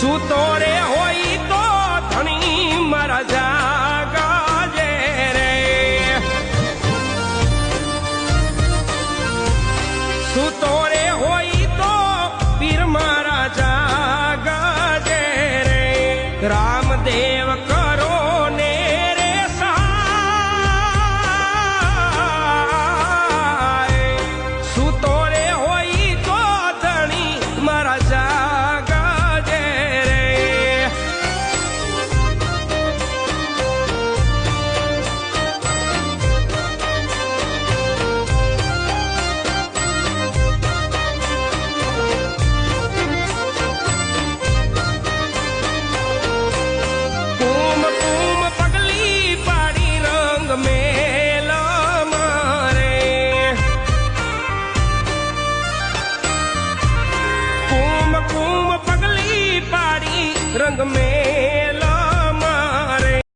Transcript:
સૂતો રે હોય તો ધણી મારા જાગજે રે, સૂતો રે હોય તો પીર મારા જાગજે રે, રામદેવ કરો ને રે સહાય, સૂતો રે હોય તો ધણી મારા જાગજે રે. કુમ કુમ પગલી પાડી રંગ મેલ મારે, કુમ કુમ પગલી પાડી રંગ મેલ